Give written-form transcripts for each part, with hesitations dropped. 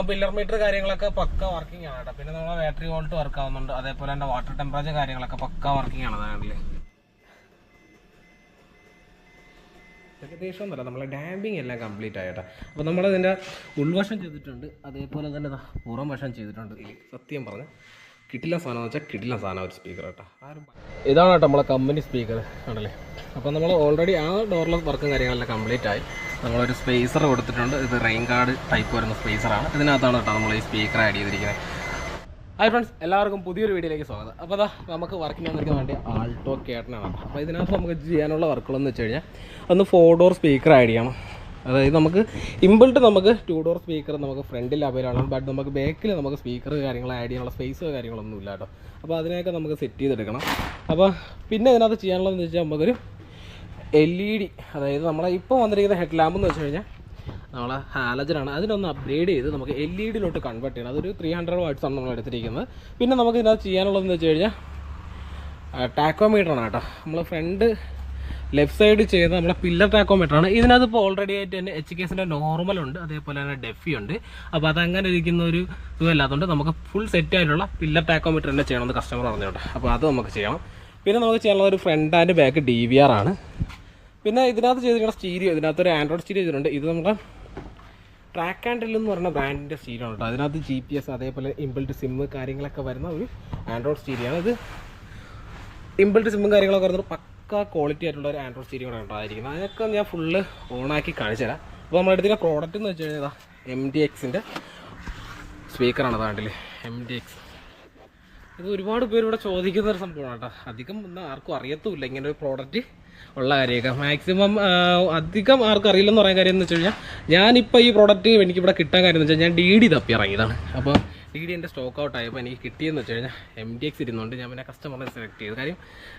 Pillar metre കാര്യങ്ങളൊക്കെ പക്ക working ആണ് കേട്ടോ. പിന്നെ നമ്മളെ ബാറ്ററി വോൾട്ട് വർക്ക് ആവുന്നുണ്ട്. അതേപോലെ തന്നെ വാട്ടർ ടെമ്പറേച്ചർ കാര്യങ്ങളൊക്കെ പക്ക വർക്കിംഗ് ആണ്. അതാണല്ലേ ഏകദേശം ഒന്നുമല്ല, നമ്മളെ ഡാമ്പിങ് എല്ലാം കംപ്ലീറ്റ് ആയിട്ടാ. അപ്പോൾ നമ്മളതിൻ്റെ ഉൾവശം ചെയ്തിട്ടുണ്ട്, അതേപോലെ തന്നെ പുറം വശം ചെയ്തിട്ടുണ്ട്. സത്യം പറഞ്ഞാൽ കിട്ടില്ല സാധനം എന്ന് വെച്ചാൽ കിട്ടില്ല സാധനം ഒരു സ്പീക്കർ കേട്ടോ. ഇതാണ് കേട്ടോ നമ്മളെ കമ്പനി സ്പീക്കർ ആണല്ലേ. അപ്പോൾ നമ്മൾ ഓൾറെഡി ആ ഡോർലെസ് വർക്കും കാര്യങ്ങളെല്ലാം കംപ്ലീറ്റ് ആയി. നമ്മളൊരു സ്പേസർ കൊടുത്തിട്ടുണ്ട്. ഇത് റെയിൻ ഗാർഡ് ടൈപ്പ് വരുന്ന സ്പേസറാണ്. ഇതിനകത്താണ് കേട്ടോ നമ്മൾ ഈ സ്പീക്കർ ആഡ് ചെയ്തിരിക്കുന്നത്. ഹായ് ഫ്രണ്ട്സ്, എല്ലാവർക്കും പുതിയൊരു വീഡിയോയിലേക്ക് സ്വാഗതം. അപ്പോൾ അതാ നമുക്ക് വർക്കിന് വന്നിരിക്കാൻ വേണ്ടി ആൾട്ടോ കേട്ടനാണ്. അപ്പോൾ ഇതിനകത്ത് നമുക്ക് ചെയ്യാനുള്ള വർക്കുകളെന്ന് വെച്ച് കഴിഞ്ഞാൽ ഒന്ന് 4 ഡോർ സ്പീക്കർ ആഡ് ചെയ്യണം. അതായത് നമുക്ക് ഇമ്പിൾട്ട് നമുക്ക് 2 ഡോർ സ്പീക്കർ നമുക്ക് ഫ്രണ്ടിൽ അവൈലബിൾ ആണ്. ബട്ട് നമുക്ക് ബാക്കിൽ നമുക്ക് സ്പീക്കർ കാര്യങ്ങൾ ആഡ് ചെയ്യാനുള്ള സ്പേസോ കാര്യങ്ങളൊന്നും ഇല്ല കേട്ടോ. അപ്പോൾ അതിനെയൊക്കെ നമുക്ക് സെറ്റ് ചെയ്തെടുക്കണം. അപ്പോൾ പിന്നെ ഇതിനകത്ത് ചെയ്യാനുള്ളതെന്ന് വെച്ചാൽ നമുക്കൊരു LED, അതായത് നമ്മളെ ഇപ്പോൾ വന്നിരിക്കുന്ന ഹെഡ് ലാമ്പ് എന്ന് വെച്ച് കഴിഞ്ഞാൽ നമ്മളെ ഹാലജനാണ്. അതിനൊന്ന് അപ്ഗ്രേഡ് ചെയ്ത് നമുക്ക് LED കൺവേർട്ട് ചെയ്യണം. അതൊരു 300 വാട്ട്സാണ് നമ്മൾ എടുത്തിരിക്കുന്നത്. പിന്നെ നമുക്ക് ഇതിനകത്ത് ചെയ്യാനുള്ളതെന്ന് വെച്ച് കഴിഞ്ഞാൽ ടാക്കോമീറ്ററാണ് കേട്ടോ. നമ്മൾ ഫ്രണ്ട് ലെഫ്റ്റ് സൈഡ് ചെയ്ത് നമ്മളെ പില്ലർ ടാക്കോമീറ്ററാണ്. ഇതിനകത്ത് ഇപ്പോൾ ഓൾറെഡി ആയിട്ട് തന്നെ HKSൻ്റെ നോർമലുണ്ട്, അതേപോലെ തന്നെ ഡെഫി ഉണ്ട്. അപ്പോൾ അതങ്ങനെ ഇരിക്കുന്ന ഒരു ഇതുമല്ലാത്തതുകൊണ്ട് നമുക്ക് ഫുൾ സെറ്റ് ആയിട്ടുള്ള പില്ലർ ടാക്കോമീറ്റർ തന്നെ ചെയ്യണമെന്ന് കസ്റ്റമർ പറഞ്ഞോട്ടെ. അപ്പോൾ അത് നമുക്ക് ചെയ്യണം. പിന്നെ നമുക്ക് ചെയ്യാനുള്ള ഒരു ഫ്രണ്ട് ആൻഡ് ബാക്ക് DVR ആണ്. പിന്നെ ഇതിനകത്ത് ചെയ്തിരിക്കുന്ന സ്റ്റീരിയോ, ഇതിനകത്തൊരു ആൻഡ്രോയിഡ് സ്റ്റീരിയോ ചെയ്തിട്ടുണ്ട്. ഇത് നമ്മുടെ ട്രാക്ക് ആൻഡ് എന്ന് പറയുന്ന ബ്രാൻഡിൻ്റെ സ്റ്റീരിയോ ആണ് കേട്ടോ. അതിനകത്ത് GPS അതേപോലെ ഇമ്പിൾട്ട് സിമ്മ് കാര്യങ്ങളൊക്കെ വരുന്ന ഒരു ആൻഡ്രോയിഡ് സ്റ്റീരിയോ ആണ്. ഇത് ഇമ്പിൾട്ട് സിമ്മും കാര്യങ്ങളൊക്കെ വരുന്നത് പക്ക ക്വാളിറ്റി ആയിട്ടുള്ള ഒരു ആൻഡ്രോയിഡ് സ്റ്റീരിയോ ആണ് കേട്ടോ ആയിരിക്കുന്നത്. അതിനൊക്കെ ഞാൻ ഫുള്ള് ഓണാക്കി കാണിച്ചു തരാം. അപ്പോൾ നമ്മുടെ അടുത്ത പ്രോഡക്റ്റ് എന്ന് വെച്ച് കഴിഞ്ഞാൽ MDXൻ്റെ സ്പീക്കറാണ്. അതാണ്ടില്ലേ MDX. ഇത് ഒരുപാട് പേര് ഇവിടെ ചോദിക്കുന്ന ഒരു സംഭവമാണ് കേട്ടോ. അധികം ഒന്നും ആർക്കും അറിയത്തുമില്ല ഇങ്ങനെ ഒരു പ്രോഡക്റ്റ് ഉള്ള കാര്യമൊക്കെ. മാക്സിമം അധികം ആർക്കും അറിയില്ലെന്ന് പറയാൻ കാര്യം എന്ന് വെച്ച് കഴിഞ്ഞാൽ ഞാനിപ്പോൾ ഈ പ്രോഡക്റ്റ് എനിക്കിവിടെ കിട്ടാൻ കാര്യം എന്ന് വെച്ചാൽ ഞാൻ DD തപ്പി ഇറങ്ങിയതാണ്. അപ്പോൾ DD എൻ്റെ സ്റ്റോക്ക് ഔട്ട് ആയപ്പോൾ എനിക്ക് കിട്ടിയെന്ന് വെച്ച് കഴിഞ്ഞാൽ MDX ഇരുന്നുകൊണ്ട് ഞാൻ പിന്നെ കസ്റ്റമറിനെ സെലക്ട് ചെയ്തു. കാര്യം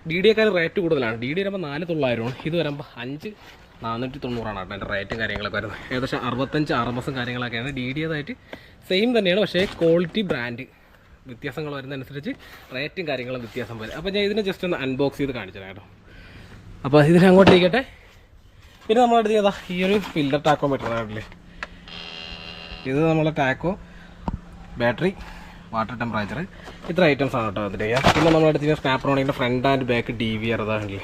DD-യേക്കാൾ റേറ്റ് കൂടുതലാണ്. DD വരുമ്പോൾ 4900 ഇത് വരുമ്പോൾ 5490 കേട്ടോ എൻ്റെ റേറ്റും കാര്യങ്ങളൊക്കെ വരുന്നത്. ഏകദേശം 65 RMS കാര്യങ്ങളൊക്കെയാണ്. DD-യേതായിട്ട് സെയിം തന്നെയാണ്, പക്ഷേ ക്വാളിറ്റി ബ്രാൻഡ് വ്യത്യാസങ്ങൾ വരുന്നതനുസരിച്ച് റേറ്റും കാര്യങ്ങളും വ്യത്യാസം വരും. അപ്പോൾ ഞാൻ ഇതിനെ ജസ്റ്റ് ഒന്ന് അൺബോക്സ് ചെയ്ത് കാണിച്ചു തരാം കേട്ടോ. അപ്പോൾ ഇതിനെ അങ്ങോട്ട് ഇരിക്കട്ടെ. പിന്നെ നമ്മളെടുത്ത് ചെയ്താൽ ഈ ഒരു പില്ലർ ടാക്കോമീറ്റർ ആണല്ലേ. ഇത് നമ്മളെ ടാക്കോ, ബാറ്ററി, വാട്ടർ ടെമ്പറേച്ചർ, ഇത്ര ഐറ്റംസ് ആണ് കേട്ടോ അതിൻ്റെ. പിന്നെ നമ്മളെടുത്ത് ചെയ്യുന്ന സ്നാപ്ട്രോണിൻ്റെ ഫ്രണ്ട് ആൻഡ് ബാക്ക് DVR അതാണല്ലേ.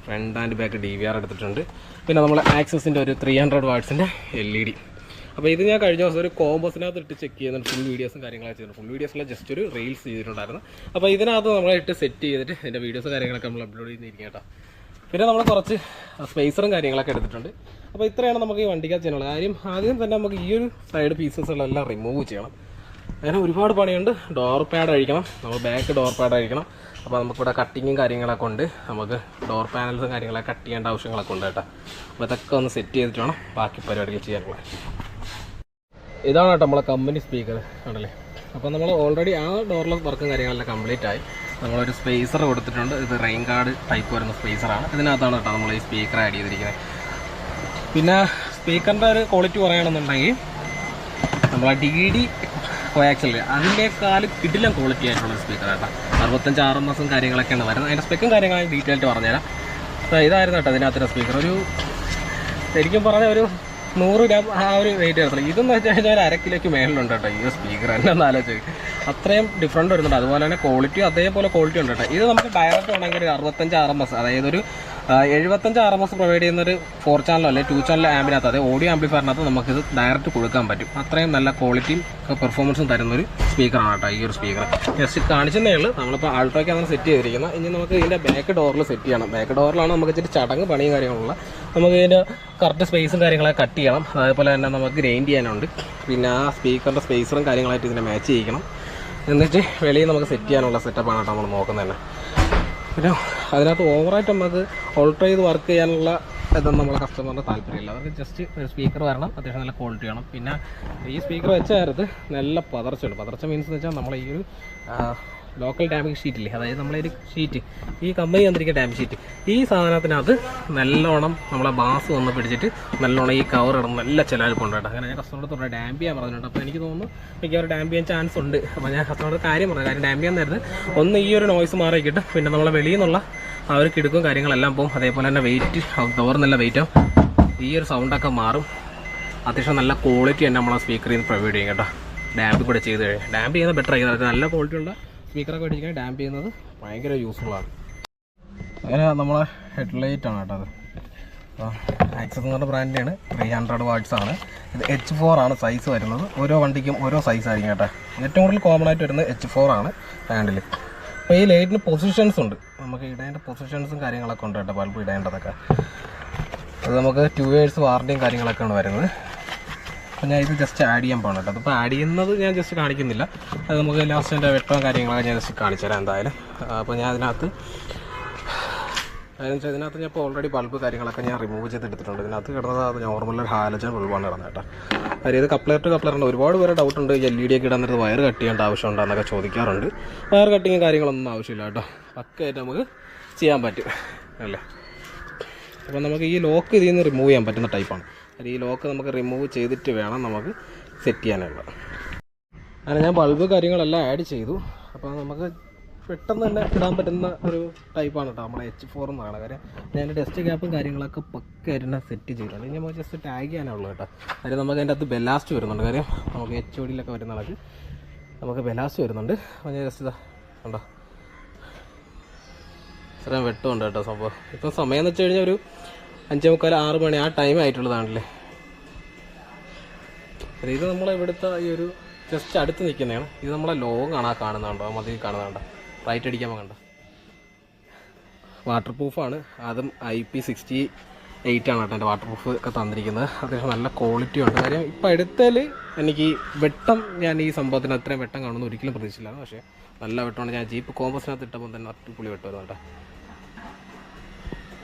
ഫ്രണ്ട് ആൻഡ് ബാക്ക് DVR എടുത്തിട്ടുണ്ട്. പിന്നെ നമ്മൾ ആക്സസിൻ്റെ ഒരു 300 വാട്ട്സിൻ്റെ LED. അപ്പോൾ ഇത് ഞാൻ കഴിഞ്ഞ ദിവസം ഒരു കോമ്പോസിനകത്ത് ഇട്ട് ചെക്ക് ചെയ്യുന്നുണ്ട്. ഫുൾ വീഡിയോസും കാര്യങ്ങളൊക്കെ ചെയ്തിട്ടുണ്ട്. ഫുൾ വീഡിയോസിൽ ജസ്റ്റ് ഒരു റീൽസ് ചെയ്തിട്ടുണ്ടായിരുന്നു. അപ്പോൾ ഇതിനകത്ത് നമ്മളിട്ട് സെറ്റ് ചെയ്തിട്ട് ഇതിൻ്റെ വീഡിയോസ് കാര്യങ്ങളൊക്കെ നമ്മൾ അപ്ലോഡ് ചെയ്തിരിക്കും കേട്ടോ. പിന്നെ നമ്മൾ കുറച്ച് സ്പേസറും കാര്യങ്ങളൊക്കെ എടുത്തിട്ടുണ്ട്. അപ്പോൾ ഇത്രയാണ് നമുക്ക് ഈ വണ്ടിക്കകത്ത് ചെയ്യാനുള്ള കാര്യം. ആദ്യം തന്നെ നമുക്ക് ഈ ഒരു സൈഡ് പീസസുകളെല്ലാം റിമൂവ് ചെയ്യണം. അങ്ങനെ ഒരുപാട് പണിയുണ്ട്. ഡോർ പാഡ് അഴിക്കണം, നമ്മൾ ബാക്ക് ഡോർ പാഡ് അഴിക്കണം. അപ്പോൾ നമുക്കിവിടെ കട്ടിങ്ങും കാര്യങ്ങളൊക്കെ ഉണ്ട്. നമുക്ക് ഡോർ പാനൽസും കാര്യങ്ങളൊക്കെ കട്ട് ചെയ്യേണ്ട ആവശ്യങ്ങളൊക്കെ ഉണ്ട് കേട്ടോ. അപ്പോൾ ഇതൊക്കെ ഒന്ന് സെറ്റ് ചെയ്തിട്ട് വേണം ബാക്കി പരിപാടികൾ ചെയ്യാനുള്ളത്. ഇതാണ് കേട്ടോ നമ്മളെ കമ്പനി സ്പീക്കർ ആണല്ലേ. അപ്പോൾ നമ്മൾ ഓൾറെഡി ആ ഡോർലെസ് വർക്കും കാര്യങ്ങളെല്ലാം കംപ്ലീറ്റ് ആയി. നമ്മളൊരു സ്പേസർ കൊടുത്തിട്ടുണ്ട്. ഇത് റെയിൻ ഗാർഡ് ടൈപ്പ് വരുന്ന സ്പേസറാണ്. ഇതിനകത്താണ് കേട്ടോ നമ്മൾ ഈ സ്പീക്കർ ആഡ് ചെയ്തിരിക്കുന്നത്. പിന്നെ സ്പീക്കറിൻ്റെ ഒരു ക്വാളിറ്റി പറയുകയാണെന്നുണ്ടെങ്കിൽ നമ്മളെ DD കോയാക്സിൽ അതിൻ്റെക്കാൾ കിടിലം ക്വാളിറ്റി ആയിട്ടുള്ള സ്പീക്കർ കേട്ടോ. 65 RMS കാര്യങ്ങളൊക്കെയാണ് വരുന്നത്. അതിൻ്റെ സ്പെക്കും കാര്യങ്ങളും ഡീറ്റെയിൽഡ് പറഞ്ഞുതരാം. ഇതായിരുന്നു കേട്ടോ അതിനകത്തൊരു സ്പീക്കർ. ഒരു ശരിക്കും പറഞ്ഞാൽ ഒരു 100 ഗ്രാം ആ ഒരു വെയിറ്റ് വരത്തില്ല. ഇതെന്ന് വെച്ച് കഴിഞ്ഞാൽ 1/2 കിലോയ്ക്ക് മേളിലുണ്ട് കേട്ടോ ഈ സ്പീക്കർ. എന്നെ ഒന്ന് ആലോചിച്ച് അത്രയും ഡിഫറൻറ്റ് വരുന്നുണ്ട്. അതുപോലെ തന്നെ ക്വാളിറ്റി അതേപോലെ ക്വാളിറ്റി ഉണ്ട് കേട്ടോ. ഇത് നമുക്ക് ഡയറക്റ്റ് ഉണ്ടെങ്കിൽ ഒരു 65 RMS, അതായത് ഒരു 75 RMS പ്രൊവൈഡ് ചെയ്യുന്നൊരു 4 ചാനലോ അല്ലെങ്കിൽ 2 ചാനൽ ആമ്പിനകത്ത്, അതായത് ഓഡിയോ ആംപ്ലിഫയറിനകത്ത് നമുക്കിത് ഡയറക്റ്റ് കൊടുക്കാൻ പറ്റും. അത്രയും നല്ല ക്വാളിറ്റിയും പെർഫോമൻസും തരുന്നൊരു സ്പീക്കറാണ് കേട്ടോ ഈ ഒരു സ്പീക്കർ. ജസ്റ്റ് കാണിച്ചതേ ഉള്ളൂ. നമ്മളിപ്പോൾ ആൾട്ടോയ്ക്ക് അങ്ങനെ സെറ്റ് ചെയ്തിരിക്കുന്നത്. ഇനി നമുക്ക് ഇതിൻ്റെ ബാക്ക് ഡോറിൽ സെറ്റ് ചെയ്യണം. ബാക്ക് ഡോറിലാണ് നമുക്ക് ഇച്ചിരി ചടങ്ങ് പണിയും കാര്യങ്ങളുള്ള. നമുക്ക് ഇതിൻ്റെ കറക്റ്റ് സ്പേസും കാര്യങ്ങളൊക്കെ കട്ട് ചെയ്യണം. അതേപോലെ തന്നെ നമുക്ക് ഗ്രൈൻഡ് ചെയ്യാനുണ്ട്. പിന്നെ ആ സ്പീക്കറിൻ്റെ സ്പേസറും കാര്യങ്ങളായിട്ട് ഇതിനെ മാച്ച് ചെയ്യിക്കണം. എന്നിട്ട് വെളിയിൽ നമുക്ക് സെറ്റ് ചെയ്യാനുള്ള സെറ്റപ്പാണ് കേട്ടോ നമ്മൾ നോക്കുന്നത് തന്നെ. പിന്നെ അതിനകത്ത് ഓവറായിട്ട് നമുക്ക് ഓൾട്ടർ ചെയ്ത് വർക്ക് ചെയ്യാനുള്ള ഇതൊന്നും നമ്മളെ കസ്റ്റമറിന് താല്പര്യമില്ല. അവർക്ക് ജസ്റ്റ് ഒരു സ്പീക്കർ വരണം, അത്യാവശ്യം നല്ല ക്വാളിറ്റി വേണം. പിന്നെ ഈ സ്പീക്കർ വെച്ച നേരത്ത് നല്ല പതർച്ചയുണ്ട്. പതർച്ച മീൻസ് എന്ന് വെച്ചാൽ നമ്മൾ ഈ ഒരു ലോക്കൽ ഡാമിങ് ഷീറ്റില്ലേ, അതായത് നമ്മളൊരു ഷീറ്റ് ഈ കമ്പനി തന്നിരിക്കുന്ന ഡാം ഷീറ്റ്, ഈ സാധനത്തിനകത്ത് നല്ലോണം നമ്മളെ ബാസ് വന്ന് പിടിച്ചിട്ട് നല്ലോണം ഈ കവർ ഇടുന്ന നല്ല ചിലവെടുപ്പുണ്ട് കേട്ടോ. അങ്ങനെ ഞാൻ കസ്റ്റമറോട് പറഞ്ഞ ഡാമ്പ് ചെയ്യാൻ പറഞ്ഞിട്ടുണ്ട്. അപ്പോൾ എനിക്ക് തോന്നുന്നു എനിക്ക് അവർ ഡാമ്പ് ചെയ്യാൻ ചാൻസ് ഉണ്ട്. അപ്പോൾ ഞാൻ കസ്റ്റമറോട് കാര്യം പറഞ്ഞു. കാര്യം ഡാമ്പ് ചെയ്യാൻ നേരത്ത് ഒന്ന് ഈ ഒരു നോയ്സ് മാറി കിട്ടും. പിന്നെ നമ്മളെ വെളിയിൽ നിന്നുള്ള ആ ഒരു കിടുക്കും കാര്യങ്ങളെല്ലാം പോകും. അതേപോലെ തന്നെ വെയിറ്റ് ഡോർ നല്ല വെയിറ്റാവും. ഈ ഒരു സൗണ്ടൊക്കെ മാറും. അത്യാവശ്യം നല്ല ക്വാളിറ്റി തന്നെ നമ്മളെ സ്പീക്കറിൽ നിന്ന് പ്രൊവൈഡ് ചെയ്യും കേട്ടോ. ഡാമ്പ് കൂടെ ചെയ്ത് കഴിഞ്ഞാൽ ഡാമ്പ് ചെയ്യുന്നത് ബെറ്റർ ആയിരിക്കും. നല്ല ക്വാളിറ്റിയുള്ള സ്പീക്കറൊക്കെ മേടിക്കാൻ ഡാമ്പ് ചെയ്യുന്നത് ഭയങ്കര യൂസ്ഫുള്ളാണ്. അങ്ങനെ നമ്മളെ ഹെഡ്ലൈറ്റാണ് കേട്ടോ അത്. ആക്സസ് എന്ന് പറഞ്ഞ ബ്രാൻഡിൻ്റെയാണ്. 300 watts ആണ്. ഇത് H4 ആണ് സൈസ് വരുന്നത്. ഓരോ വണ്ടിക്കും ഓരോ സൈസ് ആയിരിക്കും കേട്ടോ. ഏറ്റവും കൂടുതൽ കോമൺ ആയിട്ട് വരുന്നത് H4 ആണ് ഹാൻഡിൽ. അപ്പോൾ ഈ ലൈറ്റിന് പൊസിഷൻസ് ഉണ്ട്. നമുക്ക് ഇടേണ്ട പൊസിഷൻസും കാര്യങ്ങളൊക്കെ ഉണ്ട് കേട്ടോ. ബൾബ് ഇടേണ്ടതൊക്കെ അത് നമുക്ക് 2 years വാറണ്ടിയും കാര്യങ്ങളൊക്കെയാണ് വരുന്നത്. അപ്പോൾ ഞാൻ ഇത് ജസ്റ്റ് ആഡ് ചെയ്യാൻ പോകണം കേട്ടോ. അതിപ്പോൾ ആഡ് ചെയ്യുന്നത് ഞാൻ ജസ്റ്റ് കാണിക്കുന്നില്ല. അത് നമുക്ക് ലാസ്റ്റ് എൻ്റെ വെട്ടവും കാര്യങ്ങളൊക്കെ ഞാൻ ജസ്റ്റ് കാണിച്ചു തരാം എന്തായാലും. അപ്പോൾ ഞാൻ അതിനകത്ത് ഞാൻ ഇപ്പോൾ ഓൾറെഡി ബൾബ് കാര്യങ്ങളൊക്കെ ഞാൻ റിമൂവ് ചെയ്തെടുത്തിട്ടുണ്ട്. ഇതിനകത്ത് കിടന്നത് അത് നോർമൽ ഹാലജൻ ബൾബാണ് കിടന്നത് കേട്ടോ. കാര്യം ഇത് കപ്ലർ ടു കപ്ലറുണ്ട്. ഒരുപാട് പേര് ഡൗട്ടുണ്ട് LED ഒക്കെ ഇടാൻ നേരത്ത് വയർ കട്ട് ചെയ്യേണ്ട ആവശ്യമുണ്ടെന്നൊക്കെ ചോദിക്കാറുണ്ട്. വയർ കട്ടിങ്ങും കാര്യങ്ങളൊന്നും ആവശ്യമില്ല കേട്ടോ. പക്കയായിട്ട് നമുക്ക് ചെയ്യാൻ പറ്റും അല്ലേ. അപ്പോൾ നമുക്ക് ഈ ലോക്ക് ഇതിൽ നിന്ന് റിമൂവ് ചെയ്യാൻ പറ്റുന്ന ടൈപ്പാണ്. ഈ ലോക്ക് നമുക്ക് റിമൂവ് ചെയ്തിട്ട് വേണം നമുക്ക് സെറ്റ് ചെയ്യാനുള്ളത്. അങ്ങനെ ഞാൻ ബൾബ് കാര്യങ്ങളെല്ലാം ആഡ് ചെയ്തു. അപ്പോൾ നമുക്ക് പെട്ടെന്ന് തന്നെ ഇടാൻ പറ്റുന്ന ഒരു ടൈപ്പാണ് കേട്ടോ നമ്മളെ H4 എന്നാണ്. കാര്യം ഞാൻ ഡസ്റ്റ് ക്യാപ്പും കാര്യങ്ങളൊക്കെ പക്കയായിട്ട് തന്നെ സെറ്റ് ചെയ്തിട്ടുണ്ട്. ഇനി നമുക്ക് ജസ്റ്റ് ടാഗ് ചെയ്യാനുള്ളൂ കേട്ടോ. കാര്യം നമുക്ക് അതിൻ്റെ അകത്ത് ബെലാസ്റ്റ് വരുന്നുണ്ട്. കാര്യം നമുക്ക് HODയിലൊക്കെ വരുന്ന കണക്ക് നമുക്ക് ബെലാസ്റ്റ് വരുന്നുണ്ട്. അപ്പോൾ ഞാൻ ജസ്റ്റ് കണ്ടോ ഇത്രയും വെട്ടമുണ്ട് കേട്ടോ സംഭവം. ഇപ്പം സമയം എന്ന് വെച്ച് കഴിഞ്ഞാൽ ഒരു 5:45-6 മണി ആ ടൈം ആയിട്ടുള്ളതാണല്ലേ. ഇത് നമ്മളെ ഇവിടുത്തെ ഈ ഒരു ജസ്റ്റ് അടുത്ത് നിൽക്കുന്നതാണ്. ഇത് നമ്മളെ ലോങ് ആണ് ആ കാണുന്നുണ്ടോ, മതിൽ കാണുന്നുണ്ടോ, റൈറ്റ് അടിക്കാൻ കണ്ട. വാട്ടർ പ്രൂഫാണ്. അതും IP68 ആണ് കേട്ടോ എൻ്റെ വാട്ടർ പ്രൂഫ് ഒക്കെ തന്നിരിക്കുന്നത്. അത്യാവശ്യം നല്ല ക്വാളിറ്റി ഉണ്ട്. കാര്യം ഇപ്പം എടുത്താൽ എനിക്ക് വെട്ടം ഞാൻ ഈ സംഭവത്തിന് അത്രയും വെട്ടം കാണുമെന്ന് ഒരിക്കലും പ്രതീക്ഷിച്ചില്ല. പക്ഷേ നല്ല വെട്ടമാണ്. ഞാൻ ജീപ്പ് കോമ്പസിനകത്ത് ഇട്ടപ്പോൾ തന്നെ അടിപൊളി വെട്ടം വരുന്നു കേട്ടോ.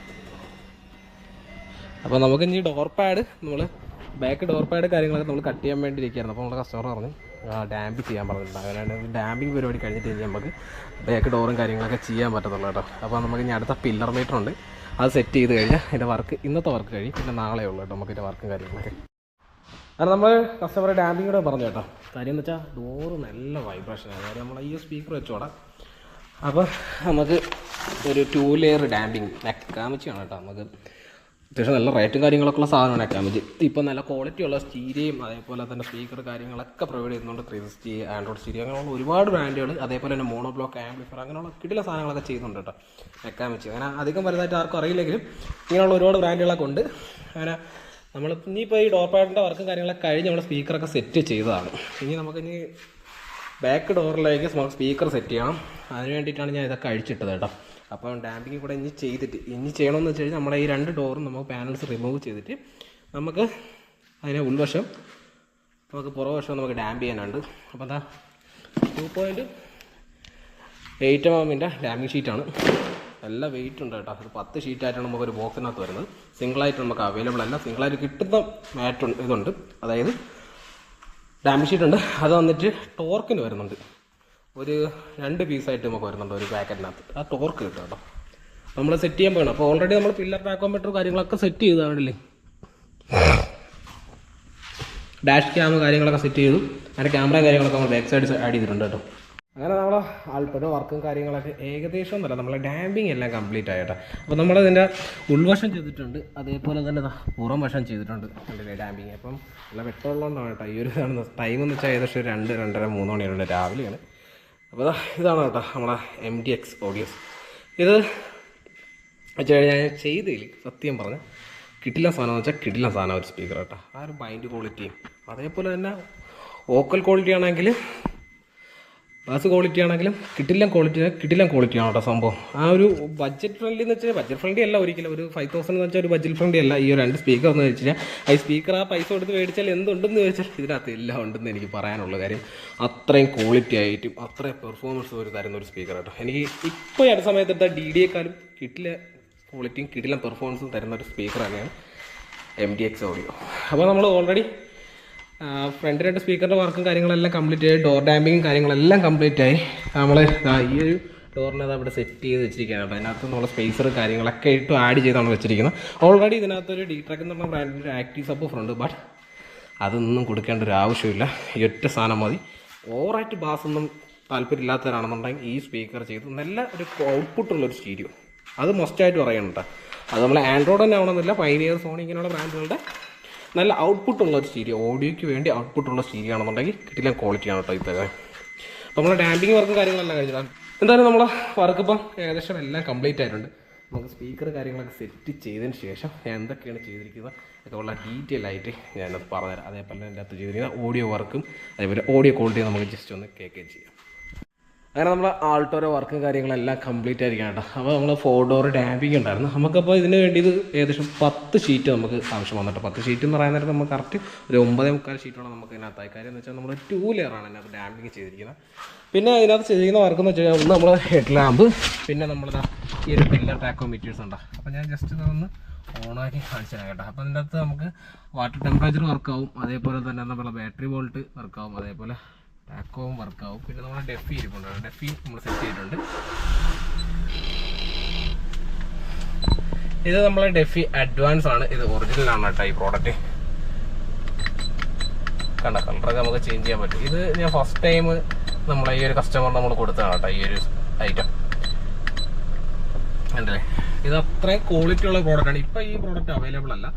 അപ്പോൾ നമുക്ക് ഇനി ഡോർ പാഡ് നമ്മൾ ബാക്ക് ഡോർ പാഡ് കാര്യങ്ങളൊക്കെ നമ്മൾ കട്ട് ചെയ്യാൻ വേണ്ടി ഇരിക്കുകയായിരുന്നു. അപ്പോൾ നമ്മുടെ കസ്റ്റമർ പറഞ്ഞു ഡാമ്പ് ചെയ്യാൻ പറഞ്ഞിട്ടുണ്ട്. അങ്ങനെയാണ് ഡാമ്പിങ് പരിപാടി കഴിഞ്ഞിട്ട് കഴിഞ്ഞാൽ നമുക്ക് ബാക്ക് ഡോറും കാര്യങ്ങളൊക്കെ ചെയ്യാൻ പറ്റത്തുള്ളൂ കേട്ടോ. അപ്പോൾ നമുക്ക് ഇനി അടുത്ത പില്ലർ മീറ്റർ ഉണ്ട്. അത് സെറ്റ് ചെയ്ത് കഴിഞ്ഞാൽ എൻ്റെ വർക്ക് ഇന്നത്തെ വർക്ക് കഴിയും. പിന്നെ നാളെ ഉള്ളൂ കേട്ടോ നമുക്ക് ഇതിൻ്റെ വർക്കും കാര്യങ്ങളൊക്കെ. അത് നമ്മൾ കസ്റ്റമർ ഡാമ്പിങ് കൂടെ പറഞ്ഞു കേട്ടോ. കാര്യം എന്ന് വെച്ചാൽ ഡോറ് നല്ല വൈബ്രേഷനാണ്. കാര്യം നമ്മൾ ഈ സ്പീക്കർ വെച്ചോടാം. അപ്പോൾ നമുക്ക് ഒരു 2 layer ഡാമ്പിങ് നെക്കാമിച്ചാണ് കേട്ടോ. നമുക്ക് അത്യാവശ്യം നല്ല റേറ്റും കാര്യങ്ങളൊക്കെ ഉള്ള സാധനമാണ് നെക്കാമിച്ച്. ഇപ്പോൾ നല്ല ക്വാളിറ്റിയുള്ള സ്റ്റീരിയയും അതേപോലെ തന്നെ സ്പീക്കർ കാര്യങ്ങളൊക്കെ പ്രൊവൈഡ് ചെയ്യുന്നുണ്ട്. 360, ആൻഡ്രോയിഡ് സ്റ്റീരിയോ അങ്ങനെയുള്ള ഒരുപാട് ബ്രാൻഡുകൾ, അതേപോലെ തന്നെ മോണോ ബ്ലോക്ക് ആംപ്ലിഫയർ അങ്ങനെയുള്ള കിടില സാധനങ്ങളൊക്കെ ചെയ്യുന്നുണ്ട് കേട്ടോ നെക്കാമിച്ച്. അങ്ങനെ അധികം വലുതായിട്ട് ആർക്കും അറിയില്ലെങ്കിലും ഇങ്ങനെയുള്ള ഒരുപാട് ബ്രാൻഡുകളൊക്കെ ഉണ്ട്. അങ്ങനെ നമ്മൾ ഇനിയിപ്പോൾ ഈ ഡോർ പാഡിൻ്റെ വർക്കും കാര്യങ്ങളൊക്കെ കഴിഞ്ഞ് നമ്മൾ സ്പീക്കറൊക്കെ സെറ്റ് ചെയ്തതാണ്. ഇനി നമുക്കിനി ബാക്ക് ഡോറിലേക്ക് നമുക്ക് സ്പീക്കർ സെറ്റ് ചെയ്യണം. അതിന് വേണ്ടിയിട്ടാണ് ഞാൻ ഇതൊക്കെ അഴിച്ചിട്ടത് കേട്ടോ. അപ്പോൾ ഡാമ്പിങ് കൂടെ ഇനി ചെയ്യണമെന്ന് വെച്ച് കഴിഞ്ഞാൽ നമ്മുടെ ഈ 2 ഡോറും നമുക്ക് പാനൽസ് റിമൂവ് ചെയ്തിട്ട് നമുക്ക് അതിനെ ഉൾവശം നമുക്ക് പുറവശം നമുക്ക് ഡാമ്പ് ചെയ്യാനുണ്ട്. അപ്പോൾ എന്താ 2.8 mm ഡാമ്പിങ് ഷീറ്റാണ്. നല്ല വെയിറ്റ് ഉണ്ട് കേട്ടോ. അത് 10 ഷീറ്റായിട്ടാണ് നമുക്കൊരു ബോക്സിനകത്ത് വരുന്നത്. സിംഗിളായിട്ട് നമുക്ക് അവൈലബിൾ അല്ല. സിംഗിളായിട്ട് കിട്ടുന്ന മാറ്റ് ഇതുണ്ട്, അതായത് ഡാമ്പിങ് ഷീറ്റ് ഉണ്ട്. അത് വന്നിട്ട് ടോർക്കിന് വരുന്നുണ്ട്. ഒരു 2 പീസായിട്ട് നമുക്ക് വരുന്നുണ്ട് ഒരു പാക്കറ്റിനകത്ത്. ആ ടോർക്ക് കിട്ടും കേട്ടോ. നമ്മൾ സെറ്റ് ചെയ്യാൻ പോകണം. അപ്പോൾ ഓൾറെഡി നമ്മൾ പില്ലർ ടാക്കോമീറ്റർ കാര്യങ്ങളൊക്കെ സെറ്റ് ചെയ്താണല്ലേ. ഡാഷ് ക്യാമ് കാര്യങ്ങളൊക്കെ സെറ്റ് ചെയ്തു. അതിൻ്റെ ക്യാമറ കാര്യങ്ങളൊക്കെ നമ്മൾ ബാക്ക് സൈഡ് ആഡ് ചെയ്തിട്ടുണ്ട് കേട്ടോ. അങ്ങനെ നമ്മൾ ആൾപ്പെടെ വർക്കും കാര്യങ്ങളൊക്കെ ഏകദേശം എന്നല്ല നമ്മളെ ഡാമ്പിങ് എല്ലാം കംപ്ലീറ്റ് ആയിട്ടോ. അപ്പോൾ നമ്മളതിൻ്റെ ഉൾവശം ചെയ്തിട്ടുണ്ട്, അതേപോലെ തന്നെ പുറം വശം ചെയ്തിട്ടുണ്ട് അതിൻ്റെ ഡാമ്പിങ്. അപ്പം നല്ല വെട്ടമുള്ളതുകൊണ്ടാണ് കേട്ടോ ഈ ഒരു കാണുന്നത്. ടൈം എന്ന് വെച്ചാൽ ഏകദേശം 2, 2:30, 3 മണിയാണ് രാവിലെയാണ്. അപ്പോൾ ഇതാണ് കേട്ടോ നമ്മളെ MTX ഓഡിയോസ്. ഇത് വെച്ച് കഴിഞ്ഞാൽ ഞാൻ ചെയ്തതിൽ സത്യം പറഞ്ഞാൽ കിട്ടില്ല സാധനം എന്ന് വെച്ചാൽ കിട്ടില്ല സാധനം ഒരു സ്പീക്കർ കേട്ടോ. ആ ഒരു ബൈൻഡ് ക്വാളിറ്റിയും അതേപോലെ തന്നെ വോക്കൽ ക്വാളിറ്റി ആണെങ്കിൽ ബാസ് ക്വാളിറ്റി ആണെങ്കിലും കിട്ടില്ല ക്വാളിറ്റിയാണ് കേട്ടോ സംഭവം. ആ ഒരു ബഡ്ജറ്റ് ഫ്രണ്ട്ലി എന്ന് വെച്ചാൽ ബഡ്ജറ്റ് ഫ്രണ്ട്ലി അല്ല ഒരിക്കലും. ഒരു 5000 എന്ന് വെച്ചാൽ ഒരു ബഡ്ജറ്റ് ഫ്രണ്ട്ലി അല്ല ഈ 2 സ്പീക്കർ എന്ന് വെച്ച് കഴിഞ്ഞാൽ. ഈ സ്പീക്കർ ആ പൈസ കൊടുത്ത് മേടിച്ചാൽ എന്തുണ്ടെന്ന് ചോദിച്ചാൽ ഇതിനകത്ത് എല്ലാം ഉണ്ടെന്ന് എനിക്ക് പറയാനുള്ള കാര്യം. അത്രയും ക്വാളിറ്റി ആയിട്ടും അത്രയും പെർഫോമൻസ് ഒരു തരുന്ന ഒരു സ്പീക്കർ കേട്ടോ. എനിക്ക് ഇപ്പോൾ അടുത്ത സമയത്തെടുത്ത DD-യെക്കാളും കിട്ടില്ല ക്വാളിറ്റിയും കിട്ടില്ല പെർഫോമൻസും തരുന്ന ഒരു സ്പീക്കർ തന്നെയാണ് MTX ഓഡിയോ. അപ്പോൾ നമ്മൾ ഓൾറെഡി ഫ്രണ്ട് 2 സ്പീക്കറിൻ്റെ വർക്കും കാര്യങ്ങളെല്ലാം കംപ്ലീറ്റ് ആയി. ഡോർ ഡാമ്പിങ്ങും കാര്യങ്ങളെല്ലാം കംപ്ലീറ്റ് ആയി. നമ്മൾ ഈ ഒരു ഡോറിനെ അവിടെ സെറ്റ് ചെയ്ത് വെച്ചിരിക്കുകയാണ് കേട്ടോ. അതിനകത്ത് നമ്മൾ സ്പേസർ കാര്യങ്ങളൊക്കെ ഇട്ട് ആഡ് ചെയ്താണ് വെച്ചിരിക്കുന്നത്. ഓൾറെഡി ഇതിനകത്തൊരു D-Track എന്നുള്ള ബ്രാൻഡിൻ്റെ ആക്റ്റീവ് സബ്ബൂഫർ ഉണ്ട്. ബട്ട് അതൊന്നും കൊടുക്കേണ്ട ഒരു ആവശ്യമില്ല. ഈ ഒറ്റ സാധനം മതി. ഓവറായിട്ട് ബാസൊന്നും താല്പര്യമില്ലാത്തവരാണെന്നുണ്ടെങ്കിൽ ഈ സ്പീക്കർ ചെയ്ത് നല്ല ഒരു ഔട്ട്പുട്ടുള്ളൊരു സ്റ്റീരിയോ അത് മസ്റ്റായിട്ട് പറയണം കേട്ടോ. അത് നമ്മൾ ആൻഡ്രോയിഡ് തന്നെ ആവണമെന്നില്ല. പൈനിയർ, സോണി ഇങ്ങനെയുള്ള ബ്രാൻഡുകളുടെ നല്ല ഔട്ട്പുട്ടുള്ള ഒരു സ്റ്റീരിയോ, ഓഡിയോയ്ക്ക് വേണ്ടി ഔട്ട്പുട്ടുള്ള സ്റ്റീരിയോ ആണെന്നുണ്ടെങ്കിൽ കിട്ടില്ല ക്വാളിറ്റിയാണ് കേട്ടോ ഇത്. അപ്പോൾ നമ്മൾ ഡാമ്പിങ് വർക്കും കാര്യങ്ങളെല്ലാം കഴിഞ്ഞിട്ടാണ്. എന്തായാലും നമ്മളെ വർക്ക് ഇപ്പം ഏകദേശം എല്ലാം കംപ്ലീറ്റ് ആയിട്ടുണ്ട്. നമുക്ക് സ്പീക്കർ കാര്യങ്ങളൊക്കെ സെറ്റ് ചെയ്തതിന് ശേഷം ഞാൻ എന്തൊക്കെയാണ് ചെയ്തിരിക്കുന്നത് ഒക്കെ ഉള്ള ഡീറ്റെയിൽ ആയിട്ട് ഞാനത് പറഞ്ഞുതരാം. അതേപോലെ എൻ്റെ അകത്ത് ചെയ്തിരിക്കുന്ന ഓഡിയോ വർക്കും അതേപോലെ ഓഡിയോ ക്വാളിറ്റി നമുക്ക് ജസ്റ്റ് ഒന്ന് കേൾക്കുകയും ചെയ്യാം. അങ്ങനെ നമ്മൾ ആൾട്ടോരോ വർക്കും കാര്യങ്ങളെല്ലാം കംപ്ലീറ്റ് ആയിരിക്കണം കേട്ടോ. അപ്പോൾ നമ്മൾ 4 ഡോർ ഡാമ്പിങ് ഉണ്ടായിരുന്നു. നമുക്കപ്പോൾ ഇതിന് വേണ്ടി ഇത് ഏകദേശം 10 ഷീറ്റ് നമുക്ക് ആവശ്യം വന്നിട്ട്. 10 ഷീറ്റ് എന്ന് പറയുന്ന നേരം നമുക്ക് കറക്റ്റ് ഒരു 9.25 ഷീറ്റോളം നമുക്ക് ഇതിനകത്തായി. കാര്യം എന്ന് വെച്ചാൽ നമ്മൾ 2 ലെയറാണ് ഇതിനകത്ത് ഡാമ്പിങ് ചെയ്തിരിക്കുന്നത്. പിന്നെ അതിനകത്ത് ചെയ്തിരിക്കുന്ന വർക്ക് എന്ന് വെച്ച് കഴിഞ്ഞാൽ ഒന്ന് നമ്മൾ ഹെഡ് ലാമ്പ്, പിന്നെ നമ്മളിതാ ഈ ഒരു പില്ലർ ടാക്കോമീറ്റേഴ്സ് ഉണ്ടോ. അപ്പോൾ ഞാൻ ജസ്റ്റ് ഇതൊന്ന് ഓണാക്കി കാണിച്ചു തരാം കേട്ടോ. അപ്പോൾ ഇതിൻ്റെ അകത്ത് നമുക്ക് വാട്ടർ ടെമ്പറേച്ചർ വർക്കാവും, അതേപോലെ തന്നെ നമ്മളെ ബാറ്ററി വോൾട്ട് വർക്കാവും, അതേപോലെ ടാക്കോവും വർക്കാവും. പിന്നെ നമ്മുടെ ഡെഫി ഇരിപ്പുണ്ട്, ഡെഫി നമ്മൾ സെറ്റ് ചെയ്തിട്ടുണ്ട്. ഇത് നമ്മളെ ഡെഫി അഡ്വാൻസ് ആണ്, ഇത് ഒറിജിനലാണ് കേട്ടോ ഈ പ്രോഡക്റ്റ്. കണ്ട കളറൊക്കെ നമുക്ക് ചേഞ്ച് ചെയ്യാൻ പറ്റും. ഇത് ഞാൻ ഫസ്റ്റ് ടൈം നമ്മളെ ഈ ഒരു കസ്റ്റമർ നമ്മൾ കൊടുത്തതാണ് കേട്ടോ ഈ ഒരു ഐറ്റം. ഉണ്ടല്ലേ, ഇത് അത്രയും ക്വാളിറ്റി ഉള്ള പ്രോഡക്റ്റാണ്. ഇപ്പം ഈ പ്രോഡക്റ്റ് അവൈലബിൾ അല്ല.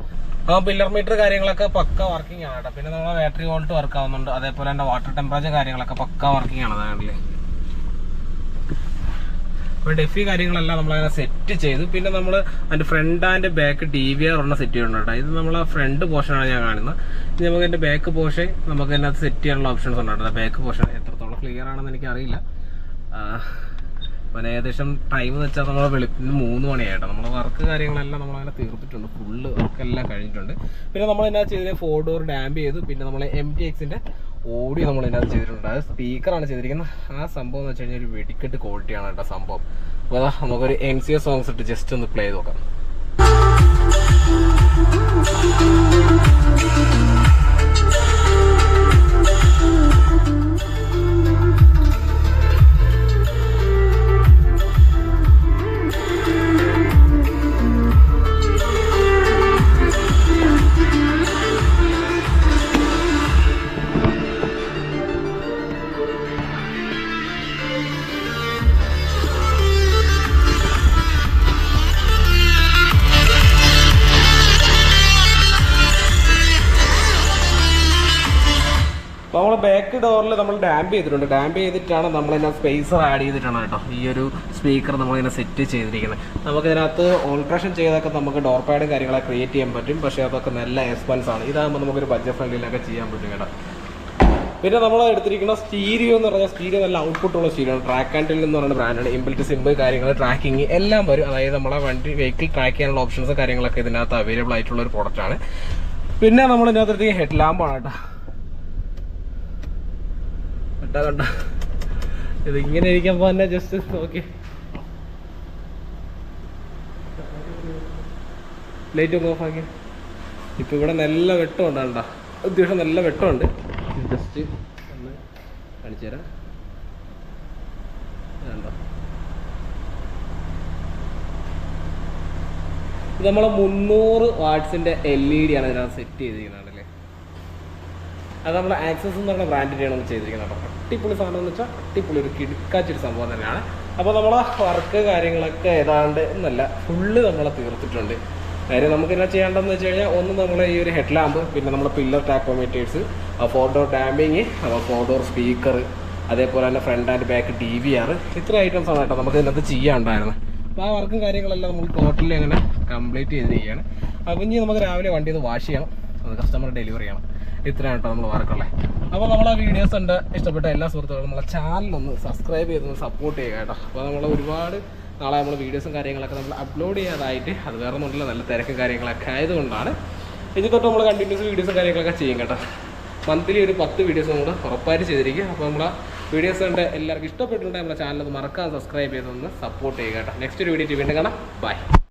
ആ പില്ലർ മീറ്റർ കാര്യങ്ങളൊക്കെ പക്ക വർക്കിംഗ് ആണ് കേട്ടോ. പിന്നെ നമ്മളെ ബാറ്ററി വോൾട്ട് വർക്ക് ആവുന്നുണ്ട്, അതേപോലെ തന്നെ വാട്ടർ ടെമ്പറേച്ചർ കാര്യങ്ങളൊക്കെ പക്ക വർക്കിംഗ് ആണ്. അതാണല്ലേ, അപ്പോൾ ഡെഫി കാര്യങ്ങളെല്ലാം നമ്മളങ്ങനെ സെറ്റ് ചെയ്തു. പിന്നെ നമ്മൾ അതിൻ്റെ ഫ്രണ്ട് ആൻഡ് ബാക്ക് DVR ഒരെണ്ണം സെറ്റ് ചെയ്തിട്ടുണ്ട് കേട്ടോ. ഇത് നമ്മളെ ഫ്രണ്ട് പോർഷനാണ് ഞാൻ കാണുന്നത്. ഇനി നമുക്ക് എൻ്റെ ബാക്ക് പോർഷൻ നമുക്ക് അതിനകത്ത് സെറ്റ് ചെയ്യാനുള്ള ഓപ്ഷൻസ് ഉണ്ട് കേട്ടോ. ബാക്ക് പോർഷൻ എത്രത്തോളം ക്ലിയർ ആണെന്ന് എനിക്കറിയില്ല. പിന്നെ ഏകദേശം ടൈം എന്ന് വെച്ചാൽ നമ്മൾ വെളുപ്പിന് 3 മണിയായിട്ടോ. നമ്മൾ വർക്ക് കാര്യങ്ങളെല്ലാം നമ്മളങ്ങനെ തീർത്തിട്ടുണ്ട്, ഫുള്ള് വർക്കെല്ലാം കഴിഞ്ഞിട്ടുണ്ട്. പിന്നെ നമ്മൾ ഇതിനകത്ത് ചെയ്തത് 4 ഡോർ ഡാമ്പ് ചെയ്തു. പിന്നെ നമ്മൾ MTXൻ്റെ ഓഡിയോ നമ്മൾ ഇതിനകത്ത് ചെയ്തിട്ടുണ്ട്. അത് സ്പീക്കറാണ് ചെയ്തിരിക്കുന്നത്. ആ സംഭവം എന്ന് വെച്ച് കഴിഞ്ഞാൽ ഒരു വെടിക്കെട്ട് ക്വാളിറ്റിയാണ് കേട്ടോ സംഭവം. അപ്പോൾ അതാ നമുക്കൊരു NCA സോങ്സ് ഇട്ട് ജസ്റ്റ് ഒന്ന് പ്ലേ ചെയ്ത് നോക്കാം. അപ്പോൾ നമ്മൾ ബാക്ക് ഡോറിൽ നമ്മൾ ഡാമ്പ് ചെയ്തിട്ടുണ്ട്. ഡാമ്പ് ചെയ്തിട്ടാണ് നമ്മളിതിനെ സ്പേസർ ആഡ് ചെയ്തിട്ടാണ് കേട്ടോ ഈ ഒരു സ്പീക്കർ നമ്മളിങ്ങനെ സെറ്റ് ചെയ്തിരിക്കുന്നത്. നമുക്കിതിനകത്ത് ഓൾട്രേഷൻ ചെയ്തൊക്കെ നമുക്ക് ഡോർ പാഡും കാര്യങ്ങളൊക്കെ ക്രിയേറ്റ് ചെയ്യാൻ പറ്റും. പക്ഷേ അതൊക്കെ നല്ല എക്സ്പെൻസ് ആണ്. ഇതാകുമ്പോൾ നമുക്കൊരു ബഡ്ജറ്റ് ഫ്രണ്ട്ലിയിലൊക്കെ ചെയ്യാൻ പറ്റും കേട്ടോ. പിന്നെ നമ്മൾ എടുത്തിരിക്കുന്ന സ്റ്റീരിയോ എന്ന് പറഞ്ഞാൽ സ്റ്റീരിയോ നല്ല ഔട്ട്പുട്ടുള്ള സ്റ്റീരിയോ ആണ്. ട്രാക്ക് ആൻഡിൽ എന്ന് പറയുന്ന ബ്രാൻഡാണ്. ഇംപ്ലിറ്റ് സിമ്പ് കാര്യങ്ങൾ ട്രാക്കിങ് എല്ലാം വരും. അതായത് നമ്മളെ വെഹിക്കിൾ ട്രാക്ക് ചെയ്യാനുള്ള ഓപ്ഷൻസ് കാര്യങ്ങളൊക്കെ ഇതിനകത്ത് അവൈലബിൾ ആയിട്ടുള്ള ഒരു പ്രോഡക്റ്റാണ്. പിന്നെ നമ്മൾ ഇതിനകത്ത് ഹെഡ് ലാമ്പാണ് കേട്ടോ. കണ്ട ഇത് ഇങ്ങനെ ഇരിക്കുമ്പോൾ തന്നെ ജസ്റ്റ് നോക്കി ലൈറ്റ് ഒക്കെ ഓഫ് ആക്കി. ഇപ്പം ഇവിടെ നല്ല വെട്ടമുണ്ട് കേട്ടോ, അത്യാവശ്യം നല്ല വെട്ടമുണ്ട്. ജസ്റ്റ് ഒന്ന് കാണിച്ചു തരാം. കണ്ടോ, ഇത് നമ്മളെ 300 വാട്ട്സിൻ്റെ LED ആണ് ഇതിനകത്ത് സെറ്റ് ചെയ്തിരിക്കുന്നത്. അത് നമ്മൾ ആക്സസ് എന്ന് പറഞ്ഞ ബ്രാൻഡിൻ്റെയാണ് നമ്മൾ ചെയ്തിരിക്കുന്നത് കേട്ടോ. അടിപൊളി സാധനം എന്ന് വെച്ചാൽ അടിപൊളി ഒരു കിടക്കാച്ചൊരു സംഭവം തന്നെയാണ്. അപ്പോൾ നമ്മളെ വർക്ക് കാര്യങ്ങളൊക്കെ ഏതാണ്ട് എന്നല്ല ഫുള്ള് നമ്മളെ തീർത്തിട്ടുണ്ട്. കാര്യം നമുക്കിങ്ങനെ ചെയ്യേണ്ടതെന്ന് വെച്ച് കഴിഞ്ഞാൽ ഒന്ന് നമ്മളെ ഈ ഒരു ഹെഡ് ലാമ്പ്, പിന്നെ നമ്മുടെ pillar tachometers, 4 door damping, 4 door speaker, അതേപോലെ തന്നെ ഫ്രണ്ട് ആൻഡ് ബാക്ക് DVR, ഇത്ര ഐറ്റംസ് ആണ് കേട്ടോ നമുക്ക് ഇതിനകത്ത് ചെയ്യാനുണ്ടായിരുന്നത്. അപ്പോൾ ആ വർക്കും കാര്യങ്ങളെല്ലാം നമ്മൾ ടോട്ടലി അങ്ങനെ കംപ്ലീറ്റ് ചെയ്തിരിക്കുകയാണ്. അപ്പോൾ ഇനി നമുക്ക് രാവിലെ വണ്ടി ഒന്ന് വാഷ് ചെയ്യണം, അത് കസ്റ്റമർ ഡെലിവറി ചെയ്യണം. ഇത്രയാണ് കേട്ടോ നമ്മൾ വർക്കുള്ളത്. അപ്പോൾ നമ്മളെ വീഡിയോസ് ഉണ്ട് ഇഷ്ടപ്പെട്ട എല്ലാ സുഹൃത്തുക്കളും നമ്മളെ ചാനലൊന്ന് സബ്സ്ക്രൈബ് ചെയ്തൊന്ന് സപ്പോർട്ട് ചെയ്യുക കേട്ടോ. അപ്പോൾ നമ്മൾ ഒരുപാട് നാളെ നമ്മൾ വീഡിയോസും കാര്യങ്ങളൊക്കെ നമ്മൾ അപ്ലോഡ് ചെയ്യാതായിട്ട്, അത് വേറെ ഒന്നുമില്ല, നല്ല തിരക്കും കാര്യങ്ങളൊക്കെ ആയതുകൊണ്ടാണ്. ഇനി തൊട്ട് നമ്മൾ കണ്ടിന്യൂസ് വീഡിയോസും കാര്യങ്ങളൊക്കെ ചെയ്യും കേട്ടോ. മന്ത്ലി ഒരു 10 വീഡിയോസ് നമ്മൾ ഉറപ്പായിട്ട് ചെയ്തിരിക്കുക. അപ്പോൾ നമ്മളെ വീഡിയോസ് ഉണ്ട് എല്ലാവർക്കും ഇഷ്ടപ്പെട്ടിട്ടുണ്ടെങ്കിൽ നമ്മുടെ ചാനൽ മറക്കാതെ സബ്സ്ക്രൈബ് ചെയ്തൊന്ന് സപ്പോർട്ട് ചെയ്യുക കേട്ടോ. നെക്സ്റ്റ് ഒരു വീഡിയോ വീണ്ടും കാണാം. ബൈ.